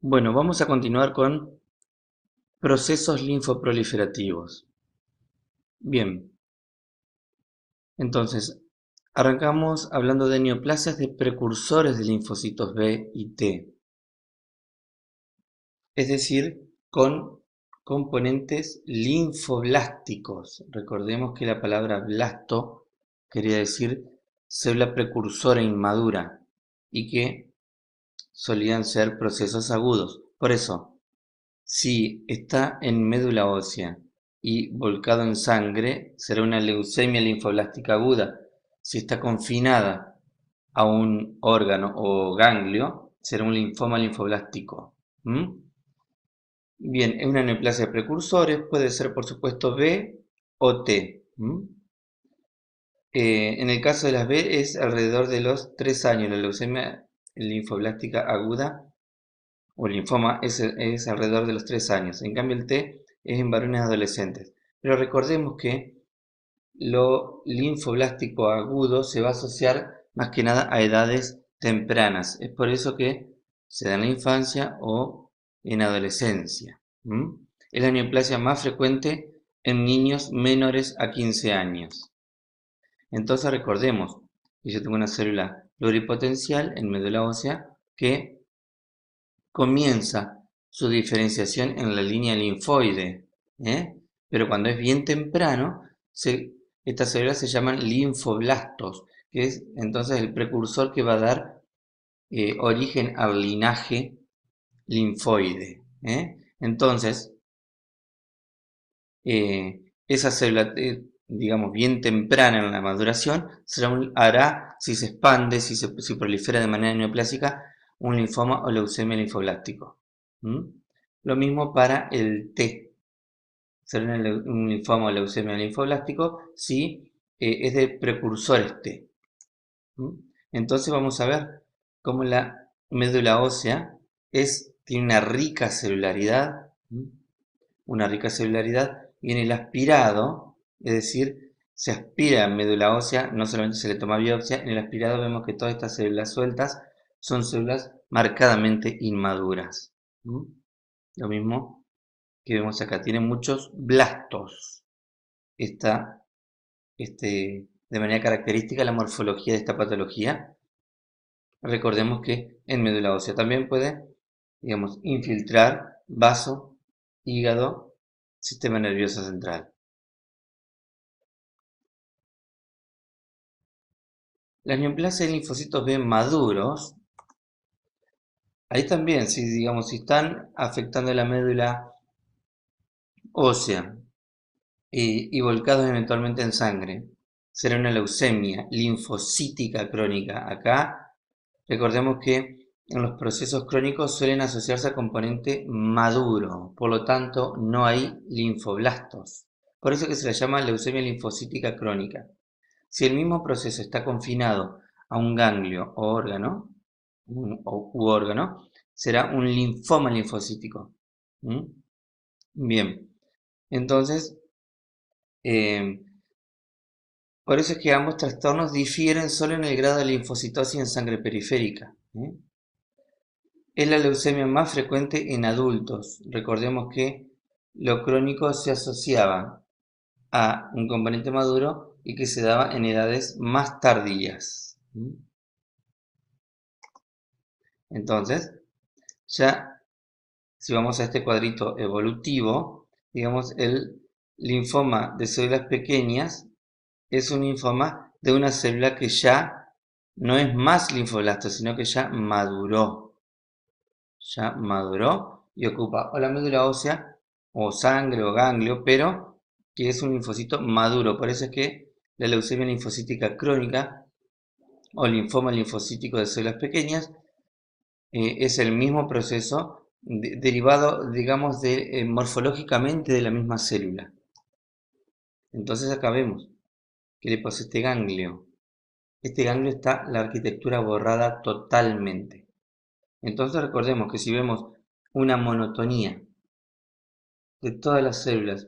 Bueno, vamos a continuar con procesos linfoproliferativos. Bien, entonces, arrancamos hablando de neoplasias de precursores de linfocitos B y T, es decir, con componentes linfoblásticos. Recordemos que la palabra blasto quería decir célula precursora inmadura y que solían ser procesos agudos. Por eso, si está en médula ósea y volcado en sangre, será una leucemia linfoblástica aguda. Si está confinada a un órgano o ganglio, será un linfoma linfoblástico. ¿Mm? Bien, es una neoplasia de precursores, puede ser por supuesto B o T. ¿Mm? En el caso de las B es alrededor de los 3 años, la leucemia linfoblástica aguda o linfoma es alrededor de los 3 años. En cambio el T es en varones adolescentes. Pero recordemos que lo linfoblástico agudo se va a asociar más que nada a edades tempranas. Es por eso que se da en la infancia o en adolescencia. Es la neoplasia más frecuente en niños menores a 15 años. Entonces recordemos que yo tengo una célula pluripotencial en médula ósea que comienza su diferenciación en la línea linfoide, ¿eh? Pero cuando es bien temprano, estas células se llaman linfoblastos, que es entonces el precursor que va a dar origen al linaje linfoide, ¿eh? Entonces, esa célula, digamos, bien temprana en la maduración, hará, si se expande, si prolifera de manera neoplásica, un linfoma o leucemia linfoblástico. ¿Mm? Lo mismo para el T. Será un linfoma o leucemia linfoblástico si es de precursores T. ¿Mm? Entonces vamos a ver cómo la médula ósea tiene una rica celularidad. ¿Mm? Una rica celularidad y en el aspirado, es decir, se aspira a médula ósea, no solamente se le toma biopsia, en el aspirado vemos que todas estas células sueltas son células marcadamente inmaduras. ¿Mm? Lo mismo que vemos acá, tiene muchos blastos. Esta, de manera característica la morfología de esta patología. Recordemos que en médula ósea también puede, digamos, infiltrar vaso, hígado, sistema nervioso central. Las neoplasias de linfocitos B maduros, ahí también, si están afectando la médula ósea y volcados eventualmente en sangre, será una leucemia linfocítica crónica. Acá recordemos que en los procesos crónicos suelen asociarse a componente maduro, por lo tanto no hay linfoblastos. Por eso que se la llama leucemia linfocítica crónica. Si el mismo proceso está confinado a un ganglio o órgano, u órgano, será un linfoma linfocítico. ¿Mm? Bien, entonces, eh, por eso es que ambos trastornos difieren solo en el grado de linfocitosis en sangre periférica. Es la leucemia más frecuente en adultos. Recordemos que lo crónico se asociaba a un componente maduro y que se daba en edades más tardías. Entonces, ya si vamos a este cuadrito evolutivo, digamos, el linfoma de células pequeñas es un linfoma de una célula que ya no es más linfoblasto, sino que ya maduró. Ya maduró y ocupa o la médula ósea, o sangre, o ganglio, pero que es un linfocito maduro. Por eso es que la leucemia linfocítica crónica o linfoma linfocítico de células pequeñas es el mismo proceso derivado, digamos, morfológicamente de la misma célula. Entonces acá vemos que le pasa este ganglio. Este ganglio está la arquitectura borrada totalmente. Entonces recordemos que si vemos una monotonía de todas las células,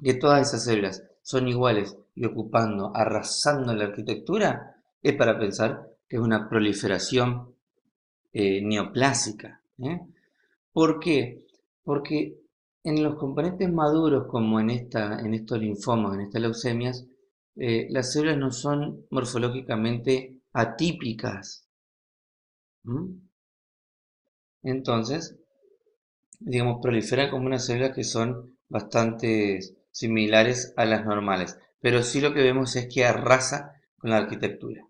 que todas esas células son iguales y ocupando, arrasando la arquitectura, es para pensar que es una proliferación neoplásica. ¿Por qué? Porque en los componentes maduros, como en estos linfomas, en estas leucemias, las células no son morfológicamente atípicas. ¿Mm? Entonces, digamos, proliferan como unas células que son bastante similares a las normales. Pero sí lo que vemos es que arrasa con la arquitectura.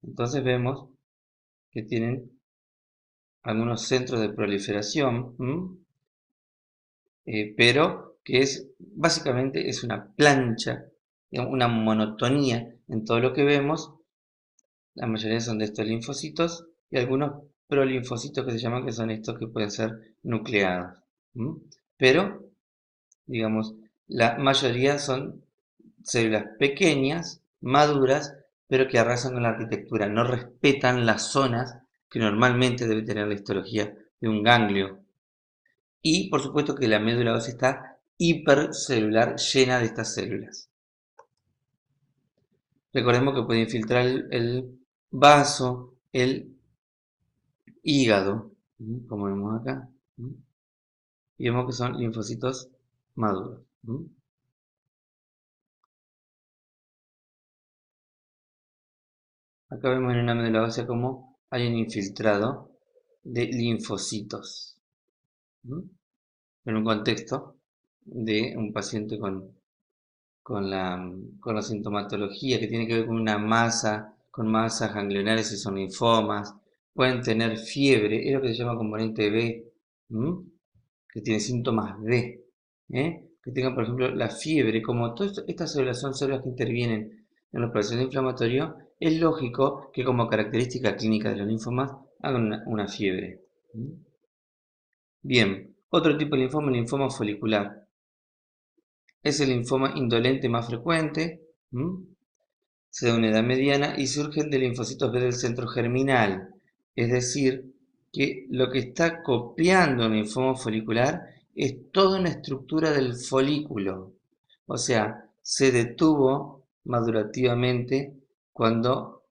Entonces vemos que tienen algunos centros de proliferación, pero que básicamente es una plancha, digamos, una monotonía en todo lo que vemos. La mayoría son de estos linfocitos y algunos prolinfocitos que se llaman, que son estos que pueden ser nucleados. Pero, digamos, la mayoría son células pequeñas, maduras, pero que arrasan con la arquitectura, no respetan las zonas que normalmente debe tener la histología de un ganglio. Y por supuesto que la médula ósea está hipercelular, llena de estas células. Recordemos que puede infiltrar el vaso, el hígado, como vemos acá, y vemos que son linfocitos maduros. Acá vemos en una médula ósea como hay un infiltrado de linfocitos, en un contexto de un paciente con la sintomatología que tiene que ver con masas ganglionares y son linfomas, pueden tener fiebre, es lo que se llama componente B, que tiene síntomas B, que tengan por ejemplo la fiebre, como todas estas células son células que intervienen en los procesos inflamatorios, es lógico que como característica clínica de los linfomas hagan una fiebre. Bien, otro tipo de linfoma, el linfoma folicular. Es el linfoma indolente más frecuente, se da una edad mediana y surge de linfocitos B del centro germinal. Es decir, que lo que está copiando el linfoma folicular es toda una estructura del folículo. O sea, se detuvo madurativamente cuando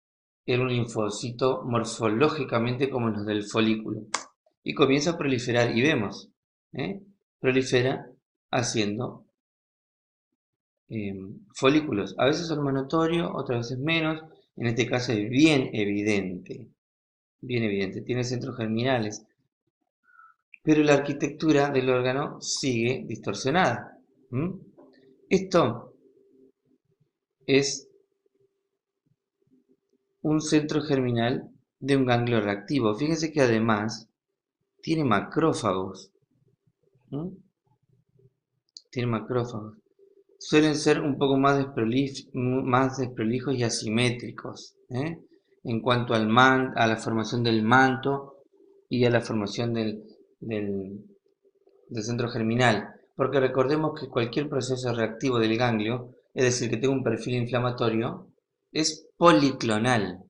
era un linfocito morfológicamente como los del folículo. Y comienza a proliferar y vemos, prolifera haciendo folículos. A veces son más notorios, otras veces menos. En este caso es bien evidente. Bien evidente. Tiene centros germinales. Pero la arquitectura del órgano sigue distorsionada. Esto es un centro germinal de un ganglio reactivo. Fíjense que además tiene macrófagos. Tiene macrófagos. Suelen ser un poco más desprolijos y asimétricos, en cuanto a la formación del manto y a la formación del centro germinal. Porque recordemos que cualquier proceso reactivo del ganglio, es decir, que tenga un perfil inflamatorio, es policlonal.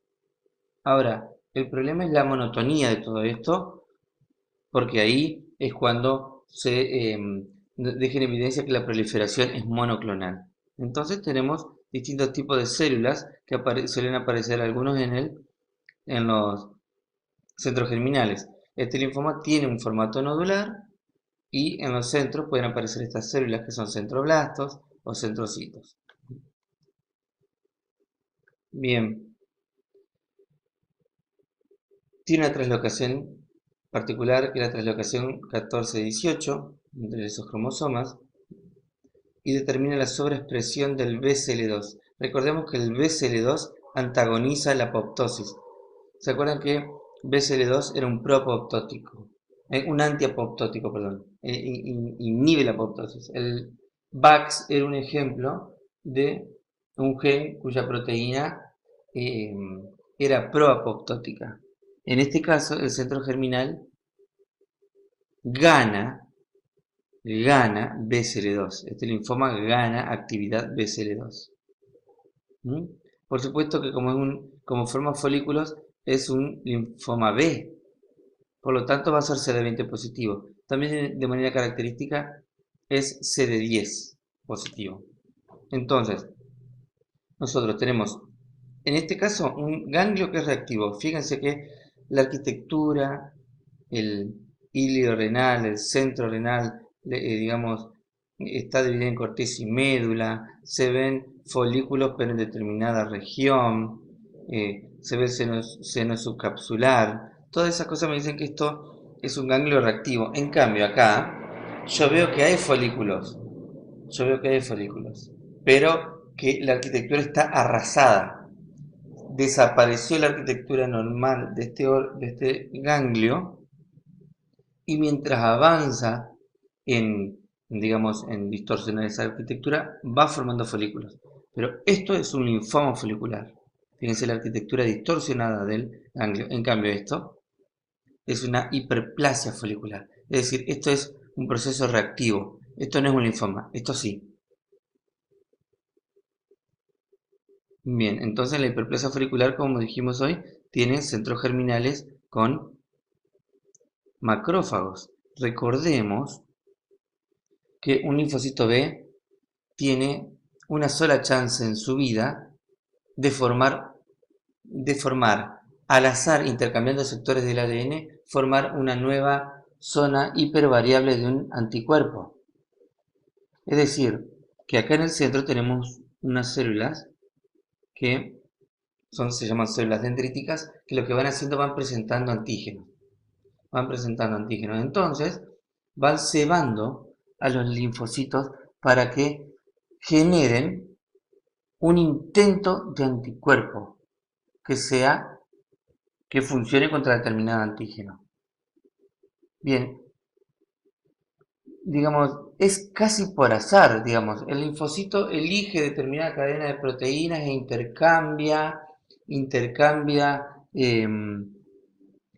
Ahora, el problema es la monotonía de todo esto, porque ahí es cuando se deja en evidencia que la proliferación es monoclonal. Entonces tenemos distintos tipos de células que suelen aparecer algunos en los centros germinales. Este linfoma tiene un formato nodular y en los centros pueden aparecer estas células que son centroblastos o centrocitos. Bien, tiene una translocación particular que es la translocación 14-18 entre esos cromosomas y determina la sobreexpresión del BCL2. Recordemos que el BCL2 antagoniza la apoptosis. ¿Se acuerdan que BCL2 era un propoptótico? Un antiapoptótico, perdón. Inhibe la apoptosis. El VAX era un ejemplo de un gen cuya proteína era proapoptótica. En este caso, el centro germinal gana BCL2. Este linfoma gana actividad BCL2. Por supuesto que como forma folículos es un linfoma B. Por lo tanto va a ser CD20 positivo. También de manera característica es CD10 positivo. Entonces, nosotros tenemos en este caso un ganglio que es reactivo. Fíjense que la arquitectura, el hílido renal, el centro renal, digamos, está dividido en corteza y médula, se ven folículos pero en determinada región, se ve seno subcapsular, todas esas cosas me dicen que esto es un ganglio reactivo. En cambio acá yo veo que hay folículos, pero que la arquitectura está arrasada. Desapareció la arquitectura normal de este ganglio y mientras avanza digamos, en distorsionar esa arquitectura, va formando folículos. Pero esto es un linfoma folicular. Fíjense la arquitectura distorsionada del ganglio. En cambio esto es una hiperplasia folicular. Es decir, esto es un proceso reactivo. Esto no es un linfoma, esto sí. Bien, entonces la hiperplasia folicular, como dijimos hoy, tiene centros germinales con macrófagos. Recordemos que un linfocito B tiene una sola chance en su vida de formar al azar, intercambiando sectores del ADN, formar una nueva zona hipervariable de un anticuerpo. Es decir, que acá en el centro tenemos unas células que se llaman células dendríticas, que lo que van haciendo van presentando antígenos. Entonces, van cebando a los linfocitos para que generen un intento de anticuerpo que funcione contra determinado antígeno. Bien, digamos, es casi por azar, digamos, el linfocito elige determinada cadena de proteínas e intercambia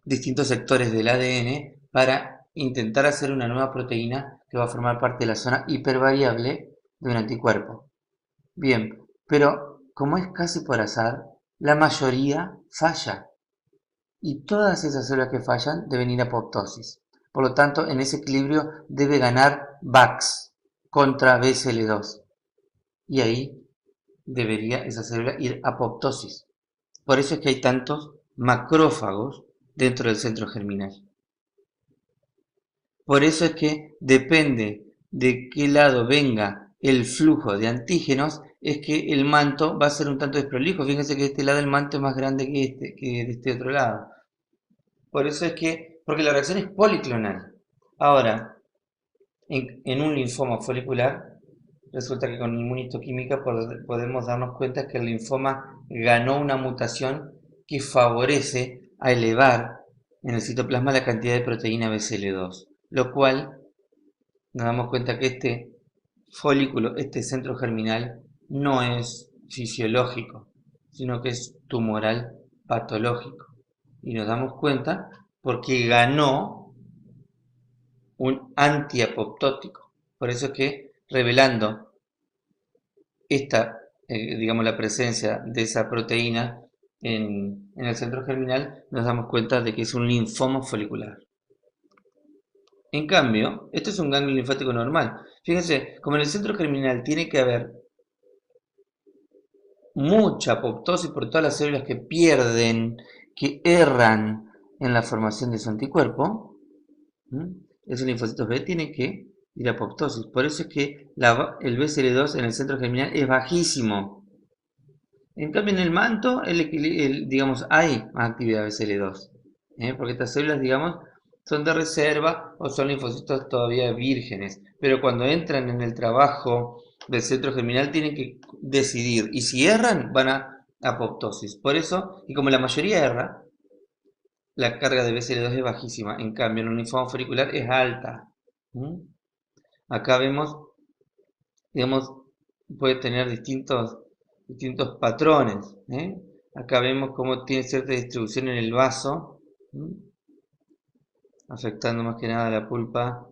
distintos sectores del ADN para intentar hacer una nueva proteína que va a formar parte de la zona hipervariable de un anticuerpo. Bien, pero como es casi por azar, la mayoría falla. Y todas esas células que fallan deben ir a apoptosis. Por lo tanto, en ese equilibrio debe ganar VAX contra BCL2. Y ahí debería esa célula ir a apoptosis. Por eso es que hay tantos macrófagos dentro del centro germinal. Por eso es que depende de qué lado venga el flujo de antígenos, es que el manto va a ser un tanto desprolijo. Fíjense que de este lado el manto es más grande que de este otro lado. Por eso es que, porque la reacción es policlonal. Ahora, en un linfoma folicular, resulta que con inmunistoquímica podemos darnos cuenta que el linfoma ganó una mutación que favorece a elevar en el citoplasma la cantidad de proteína BCL2, lo cual nos damos cuenta que este folículo, este centro germinal, no es fisiológico, sino que es tumoral patológico. Y nos damos cuenta porque ganó un antiapoptótico. Por eso es que revelando digamos, la presencia de esa proteína en el centro germinal, nos damos cuenta de que es un linfoma folicular. En cambio, esto es un ganglio linfático normal. Fíjense, como en el centro germinal tiene que haber mucha apoptosis por todas las células que pierden, que erran en la formación de su anticuerpo, esos linfocitos B tienen que ir a apoptosis. Por eso es que el BCL2 en el centro germinal es bajísimo. En cambio, en el manto, digamos, hay más actividad BCL2. Porque estas células, digamos, son de reserva o son linfocitos todavía vírgenes. Pero cuando entran en el trabajo del centro germinal tienen que decidir. Y si erran, van a apoptosis. Por eso, y como la mayoría erra, la carga de BCL2 es bajísima. En cambio, en un linfoma folicular es alta. Acá vemos, digamos, puede tener distintos patrones. Acá vemos cómo tiene cierta distribución en el vaso, afectando más que nada la pulpa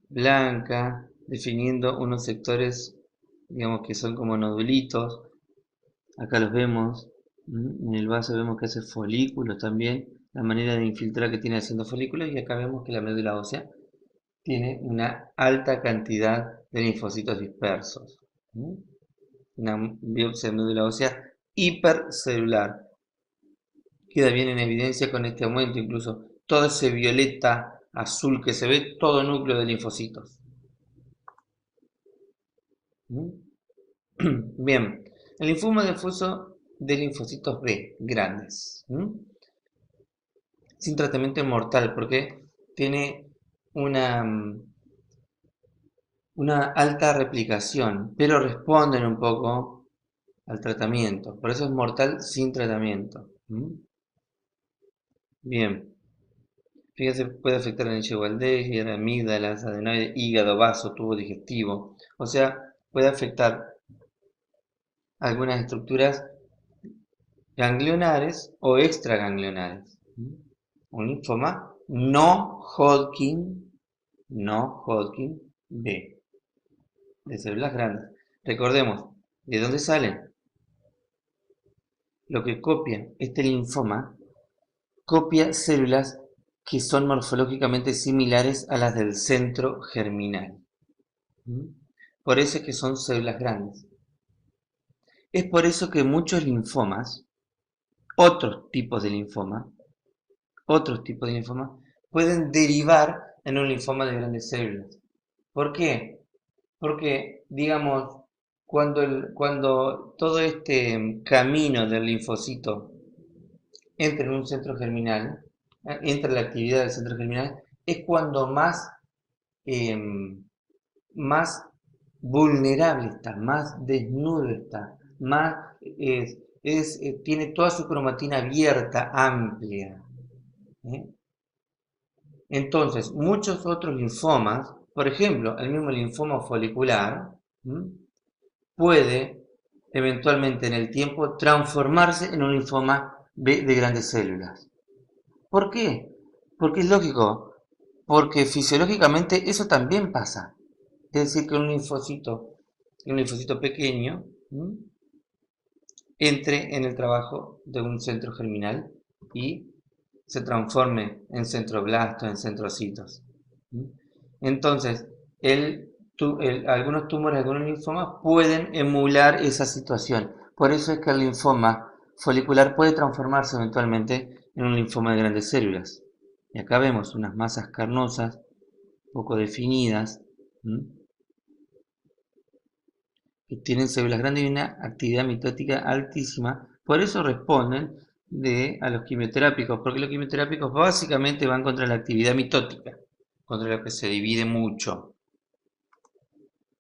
blanca, definiendo unos sectores, digamos, que son como nodulitos. Acá los vemos. En el vaso vemos que hace folículos también, la manera de infiltrar que tiene haciendo folículos, y acá vemos que la médula ósea tiene una alta cantidad de linfocitos dispersos. Una biopsia de médula ósea hipercelular. Queda bien en evidencia con este aumento, incluso todo ese violeta azul que se ve, todo núcleo de linfocitos. ¿Mm? Bien, el linfoma difuso de linfocitos B, grandes. Sin tratamiento mortal, porque tiene una, una alta replicación, pero responden un poco al tratamiento. Por eso es mortal sin tratamiento. Bien, fíjense, puede afectar a la Igualdea, amígdalas, adenoides, hígado, vaso, tubo digestivo. O sea, puede afectar algunas estructuras ganglionares o extraganglionares. Un linfoma no Hodgkin B, de células grandes. Recordemos, ¿de dónde salen? Lo que copian este linfoma, copia células que son morfológicamente similares a las del centro germinal. Por eso es que son células grandes. Es por eso que muchos linfomas, otros tipos de linfoma, pueden derivar en un linfoma de grandes células. ¿Por qué? Porque, digamos, cuando todo este camino del linfocito entra en un centro germinal, entra en la actividad del centro germinal, es cuando más vulnerable está, más desnudo está, más tiene toda su cromatina abierta, amplia. Entonces, muchos otros linfomas, por ejemplo, el mismo linfoma folicular, puede eventualmente en el tiempo transformarse en un linfoma B de grandes células. ¿Por qué? Porque es lógico, porque fisiológicamente eso también pasa. Es decir, que un linfocito pequeño entre en el trabajo de un centro germinal y se transforme en centroblastos, en centrocitos. Entonces, algunos tumores, algunos linfomas pueden emular esa situación. Por eso es que el linfoma folicular puede transformarse eventualmente en un linfoma de grandes células. Y acá vemos unas masas carnosas, poco definidas, que tienen células grandes y una actividad mitótica altísima. Por eso responden a los quimioterápicos, porque los quimioterápicos básicamente van contra la actividad mitótica, contra la que se divide mucho.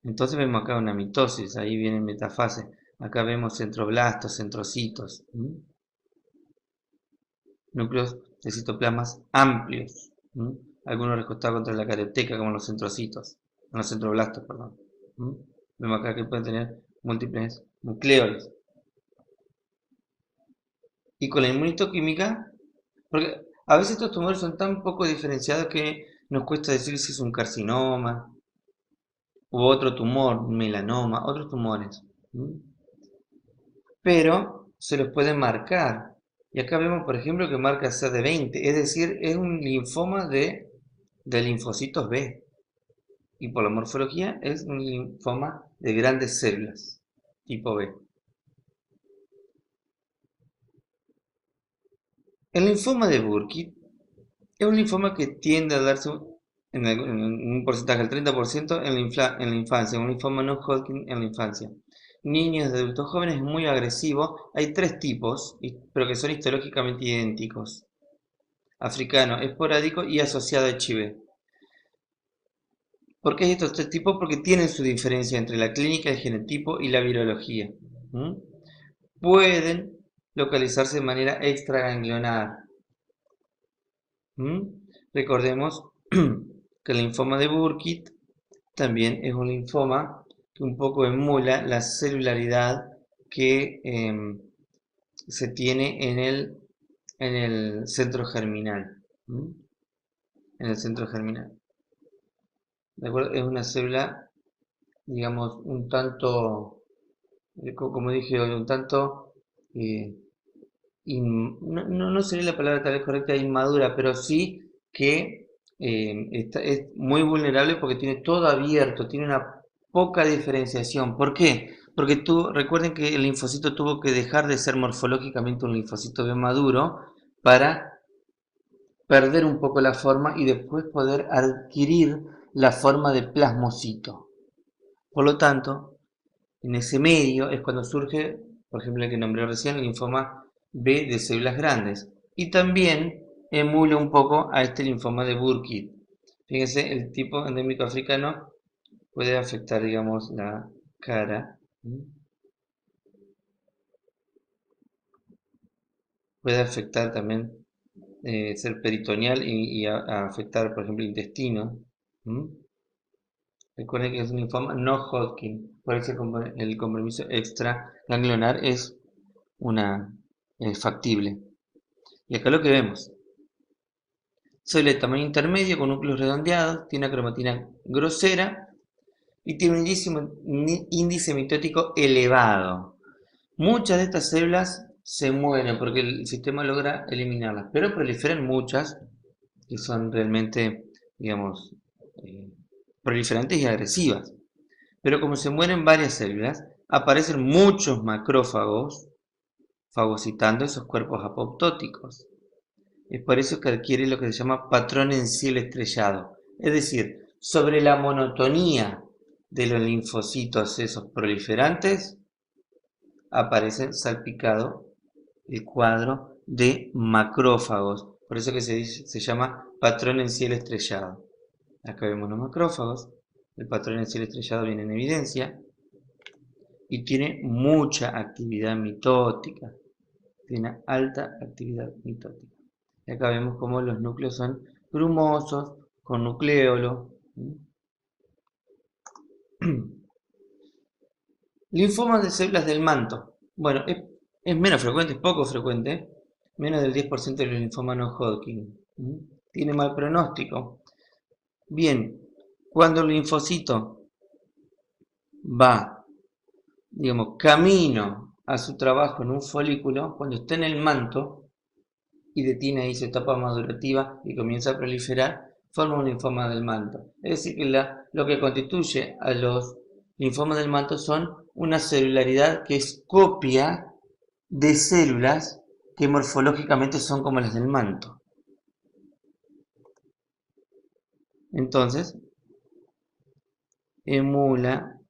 Entonces vemos acá una mitosis, ahí viene metafase. Acá vemos centroblastos, centrocitos, núcleos de citoplasmas amplios, algunos recostados contra la carioteca, como los centrocitos, los centroblastos, perdón. Vemos acá que pueden tener múltiples nucleoles. Y con la inmunitoquímica, porque a veces estos tumores son tan poco diferenciados que nos cuesta decir si es un carcinoma u otro tumor, un melanoma, otros tumores. Pero se los puede marcar. Y acá vemos, por ejemplo, que marca CD20, es decir, es un linfoma de linfocitos B. Y por la morfología es un linfoma de grandes células, tipo B. El linfoma de Burkitt es un linfoma que tiende a darse en un porcentaje del 30% en la infancia, un linfoma no Hodgkin en la infancia. Niños de adultos jóvenes es muy agresivo. Hay tres tipos, pero que son histológicamente idénticos. Africano, esporádico y asociado a HIV. ¿Por qué estos tres tipos? Porque tienen su diferencia entre la clínica, el genotipo y la virología. Pueden localizarse de manera extraganglionar. Recordemos que el linfoma de Burkitt también es un linfoma que un poco emula la celularidad que se tiene en el centro germinal. En el centro germinal. ¿De acuerdo? Es una célula, digamos, un tanto, como dije hoy, un tanto, no sería la palabra tal vez correcta, inmadura, pero sí que es muy vulnerable porque tiene todo abierto, tiene una poca diferenciación. ¿Por qué? Porque recuerden que el linfocito tuvo que dejar de ser morfológicamente un linfocito bien maduro para perder un poco la forma y después poder adquirir la forma de plasmocito. Por lo tanto, en ese medio es cuando surge, por ejemplo, el que nombré recién, el linfoma B de células grandes. Y también emula un poco a este linfoma de Burkitt. Fíjense, el tipo endémico africano puede afectar, digamos, la cara. Puede afectar también, ser peritoneal y a afectar, por ejemplo, el intestino. Recuerden que es un linfoma no Hodgkin, por eso el compromiso extraganglionar es factible. Y acá lo que vemos, célula de tamaño intermedio con núcleos redondeados, tiene una cromatina grosera y tiene un índice mitótico elevado. Muchas de estas células se mueren porque el sistema logra eliminarlas, pero proliferan muchas que son realmente, digamos, eh, proliferantes y agresivas. Pero como se mueren varias células, aparecen muchos macrófagos fagocitando esos cuerpos apoptóticos. Es por eso que adquiere lo que se llama patrón en cielo estrellado. Es decir, sobre la monotonía de los linfocitos esos proliferantes, aparece salpicado el cuadro de macrófagos. Por eso que se llama patrón en cielo estrellado. Acá vemos los macrófagos. El patrón en cielo estrellado viene en evidencia. Y tiene mucha actividad mitótica. Tiene alta actividad mitótica. Y acá vemos cómo los núcleos son grumosos, con nucleolo. Linfomas de células del manto. Bueno, es menos frecuente, es poco frecuente. Menos del 10% de los linfomas no Hodgkin. Tiene mal pronóstico. Bien, cuando el linfocito va, digamos, camino a su trabajo en un folículo, cuando está en el manto y detiene ahí su etapa madurativa y comienza a proliferar, forma un linfoma del manto. Es decir, que lo que constituye a los linfomas del manto son una celularidad que es copia de células que morfológicamente son como las del manto. Entonces, emula,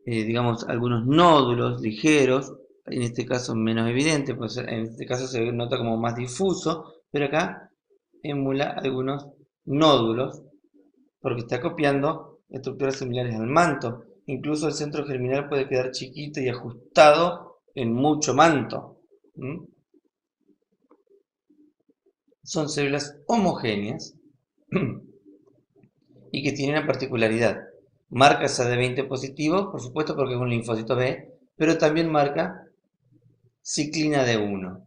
digamos, algunos nódulos ligeros, en este caso menos evidente, pues en este caso se nota como más difuso, pero acá emula algunos nódulos porque está copiando estructuras similares al manto. Incluso el centro germinal puede quedar chiquito y ajustado en mucho manto. Son células homogéneas y que tienen una particularidad. Marca CD20 positivo, por supuesto porque es un linfocito B, pero también marca ciclina D1.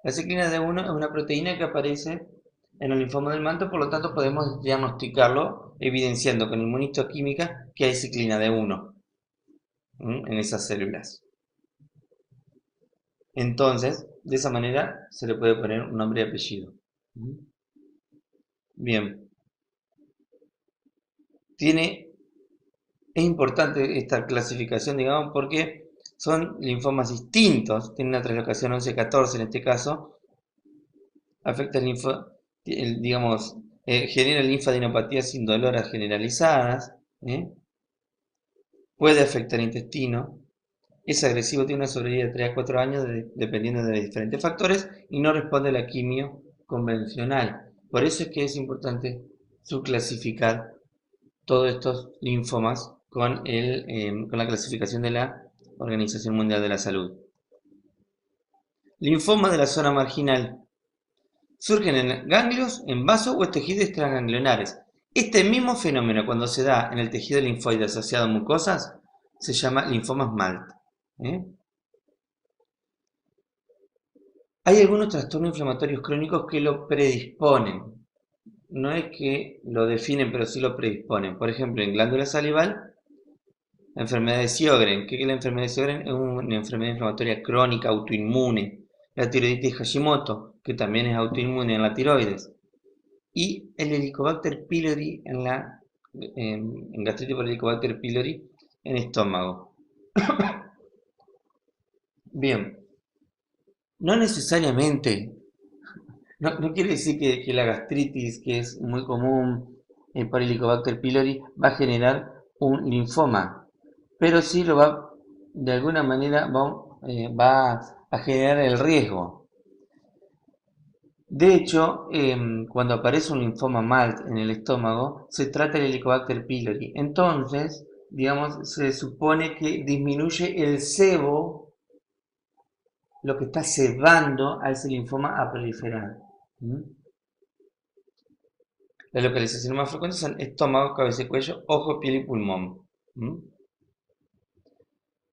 La ciclina D1 es una proteína que aparece en el linfoma del manto, por lo tanto podemos diagnosticarlo evidenciando con inmunistoquímica que hay ciclina D1 en esas células. Entonces, de esa manera se le puede poner un nombre y apellido. Bien. Es importante esta clasificación, digamos, porque son linfomas distintos, tienen una translocación 11-14 en este caso, afecta digamos, genera linfadenopatías indoloras generalizadas, puede afectar el intestino, es agresivo, tiene una sobrevida de 3 a 4 años dependiendo de diferentes factores y no responde a la quimio convencional. Por eso es que es importante subclasificar todos estos linfomas con la clasificación de la Organización Mundial de la Salud. Linfoma de la zona marginal. Surgen en ganglios, en vasos o tejidos extraganglionares. Este mismo fenómeno, cuando se da en el tejido linfoide asociado a mucosas, se llama linfoma SMALT. Hay algunos trastornos inflamatorios crónicos que lo predisponen. No es que lo definen, pero sí lo predisponen. Por ejemplo, en glándula salival, la enfermedad de Sjögren. ¿Qué es la enfermedad de Sjögren? Es una enfermedad inflamatoria crónica, autoinmune. La tiroiditis Hashimoto, que también es autoinmune en la tiroides. Y el Helicobacter pylori en gastritis por Helicobacter pylori en estómago. Bien, no necesariamente No quiere decir que la gastritis, que es muy común por Helicobacter pylori, va a generar un linfoma, pero sí lo va, de alguna manera, va a generar el riesgo. De hecho, cuando aparece un linfoma MALT en el estómago, se trata el Helicobacter pylori. Entonces, digamos, se supone que disminuye el sebo, lo que está cebando a ese linfoma a proliferar. ¿Mm? Las localizaciones más frecuentes son estómago, cabeza y cuello, ojo, piel y pulmón. ¿Mm?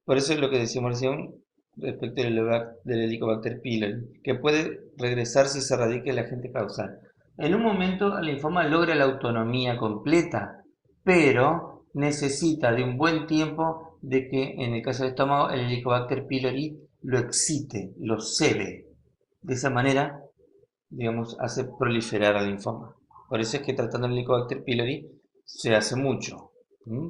Por eso es lo que decíamos recién respecto del Helicobacter pylori, que puede regresar si se radica el agente causal. En un momento el linfoma logra la autonomía completa, pero necesita de un buen tiempo de que, en el caso del estómago, el Helicobacter pylori lo excite, lo cede. De esa manera, digamos, hace proliferar al linfoma. Por eso es que tratando el Helicobacter pylori se hace mucho. ¿Mm?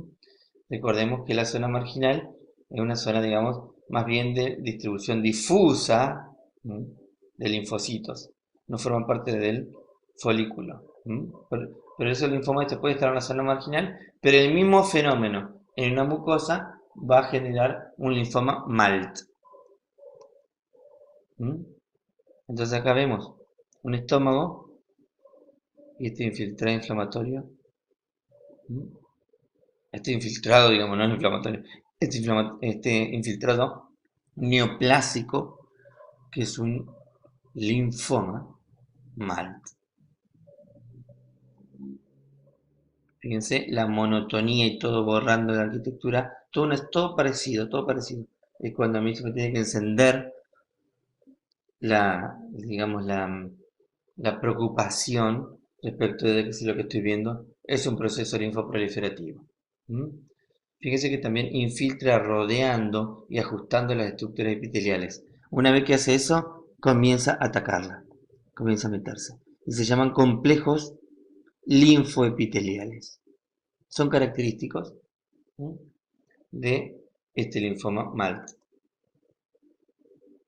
Recordemos que la zona marginal es una zona, digamos, más bien de distribución difusa, ¿m? De linfocitos. No forman parte del folículo. ¿M? Por eso el linfoma este puede estar en una zona marginal, pero el mismo fenómeno en una mucosa va a generar un linfoma MALT. ¿M? Entonces acá vemos un estómago y este infiltrado inflamatorio. ¿M? Este infiltrado, digamos, no es inflamatorio, este infiltrado neoplásico, que es un linfoma MALT. Fíjense la monotonía y todo borrando la arquitectura, todo parecido, todo parecido. Es cuando a mí se me tiene que encender digamos, la preocupación respecto de que si lo que estoy viendo es un proceso linfoproliferativo. ¿Mm? Fíjese que también infiltra rodeando y ajustando las estructuras epiteliales. Una vez que hace eso, comienza a atacarla, comienza a meterse. Y se llaman complejos linfoepiteliales. Son característicos, ¿sí?, de este linfoma MALT.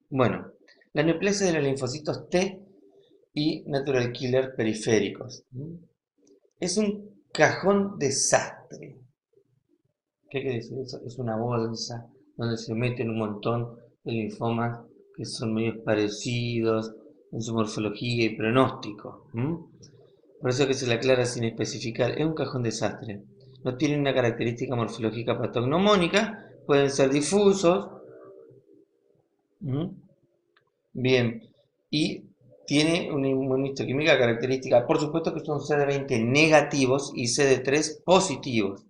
Bueno, la neoplasia de los linfocitos T y natural killer periféricos. Es un cajón desastre. ¿Qué quiere decir eso? Es una bolsa donde se meten un montón de linfomas que son medio parecidos en su morfología y pronóstico. Por eso que se le aclara sin especificar. Es un cajón desastre. No tienen una característica morfológica patognomónica. Pueden ser difusos. Bien. Y tiene una inmunohistoquímica característica. Por supuesto que son CD20 negativos y CD3 positivos.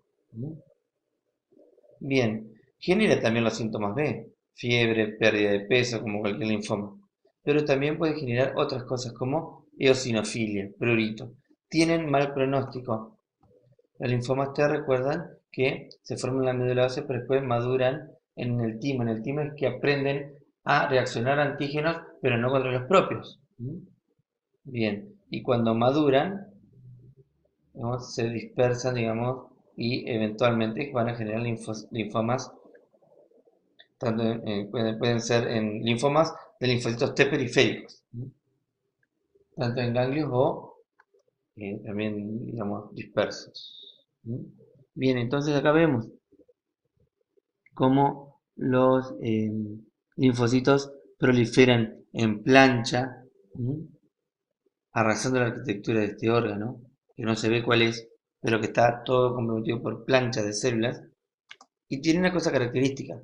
Bien, genera también los síntomas B, fiebre, pérdida de peso, como cualquier linfoma. Pero también puede generar otras cosas como eosinofilia, prurito. Tienen mal pronóstico. Los linfomas T, recuerdan que se forman en la médula ósea, pero después maduran en el timo. En el timo es que aprenden a reaccionar a antígenos, pero no contra los propios. Bien, y cuando maduran, digamos, se dispersan, digamos, y eventualmente van a generar linfomas, tanto pueden ser en linfomas de linfocitos T periféricos, tanto en ganglios o también, digamos, dispersos. Bien, entonces acá vemos cómo los linfocitos proliferan en plancha, arrasando la arquitectura de este órgano, que no se ve cuál es, pero que está todo comprometido por planchas de células, y tiene una cosa característica.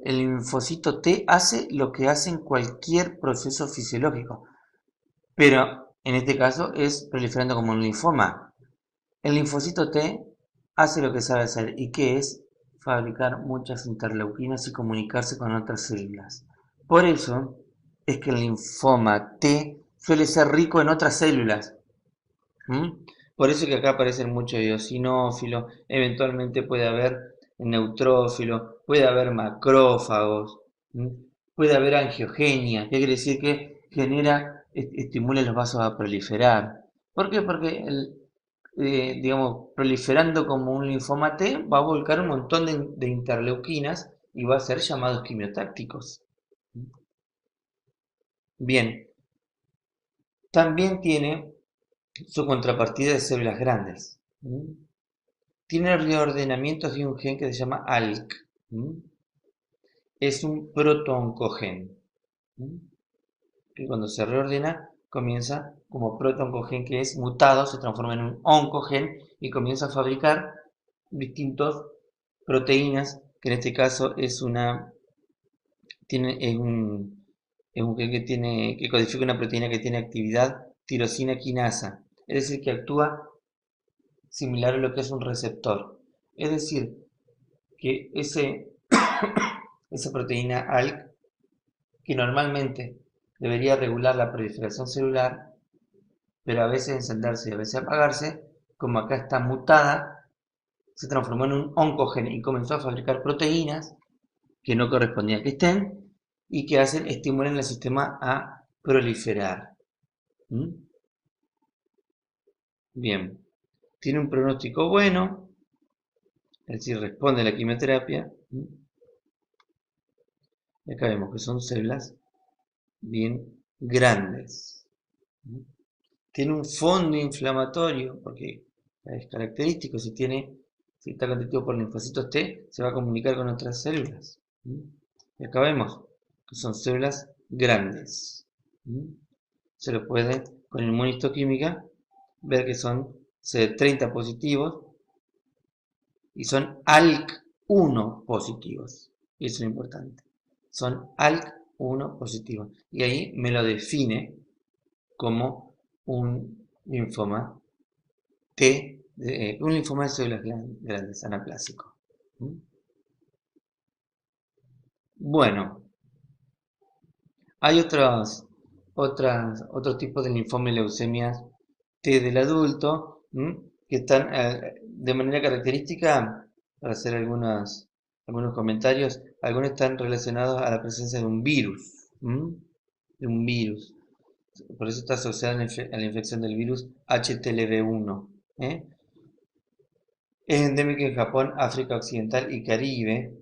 El linfocito T hace lo que hace en cualquier proceso fisiológico, pero en este caso es proliferando como un linfoma. El linfocito T hace lo que sabe hacer, y que es fabricar muchas interleuquinas y comunicarse con otras células. Por eso es que el linfoma T suele ser rico en otras células. Por eso que acá aparecen muchos eosinófilos, eventualmente puede haber neutrófilos, puede haber macrófagos, puede haber angiogenia, que quiere decir que estimula los vasos a proliferar. ¿Por qué? Porque digamos, proliferando como un linfoma T, va a volcar un montón de interleuquinas y va a ser llamados quimiotácticos. Bien, También tiene su contrapartida de células grandes. Tiene reordenamientos de un gen que se llama ALK. Es un proto-oncogen, que cuando se reordena comienza como proto-oncogen, que es mutado, se transforma en un oncogen y comienza a fabricar distintas proteínas, que en este caso es un gen que codifica una proteína que tiene actividad tirosina quinasa, es decir, que actúa similar a lo que es un receptor. Es decir, que esa proteína ALK, que normalmente debería regular la proliferación celular, pero a veces encenderse y a veces apagarse, como acá está mutada, se transformó en un oncogen y comenzó a fabricar proteínas que no correspondían que estén y que estimulan el sistema a proliferar. Bien, tiene un pronóstico bueno, es decir, responde a la quimioterapia. Y acá vemos que son células bien grandes. Tiene un fondo inflamatorio, porque es característico, si está constituido por linfocitos T, se va a comunicar con otras células. Y acá vemos que son células grandes. Se lo puede, con inmunistoquímica, ver que son CD30 positivos y son ALK1 positivos. Y eso es importante. Son ALK1 positivos. Y ahí me lo define como un linfoma un linfoma de células grandes, anaplásico. Bueno, hay otros tipos de linfoma y leucemias T del adulto, que están de manera característica, para hacer algunos comentarios, algunos están relacionados a la presencia de un virus, por eso está asociada a la infección del virus HTLV1. Es endémico en Japón, África Occidental y Caribe.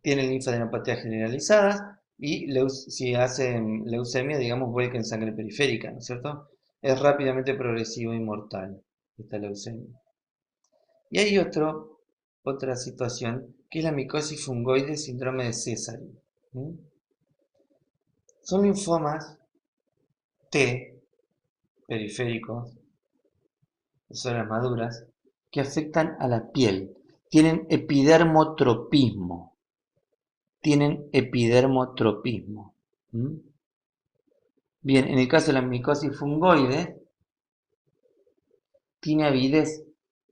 Tiene linfadenopatías generalizadas y si hacen leucemia, digamos, vuelca en sangre periférica, ¿no es cierto? Es rápidamente progresivo y mortal esta leucemia. Y hay otra situación, que es la micosis fungoide síndrome de Sézary. Son linfomas T periféricos, células maduras, que afectan a la piel. Tienen epidermotropismo. Bien, en el caso de la micosis fungoide, tiene avidez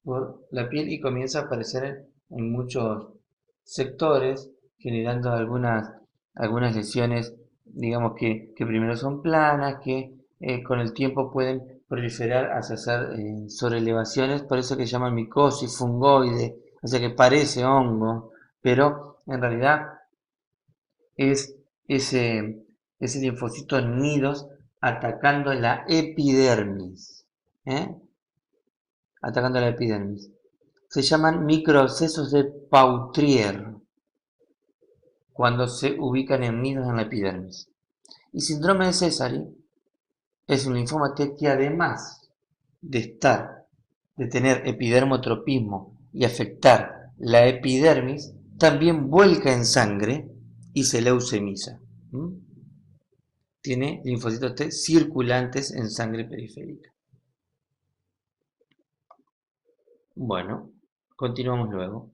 por la piel y comienza a aparecer en muchos sectores, generando algunas lesiones, digamos que primero son planas, que con el tiempo pueden proliferar hacia hacer sobrelevaciones, por eso que se llama micosis fungoide, o sea que parece hongo, pero en realidad es ese linfocito en nidos atacando la epidermis. Atacando la epidermis. Se llaman microabscesos de Pautrier cuando se ubican en nidos en la epidermis. Y síndrome de Sézary es un linfoma T que además de tener epidermotropismo y afectar la epidermis, también vuelca en sangre y se leucemiza. Tiene linfocitos T circulantes en sangre periférica. Bueno, continuamos luego.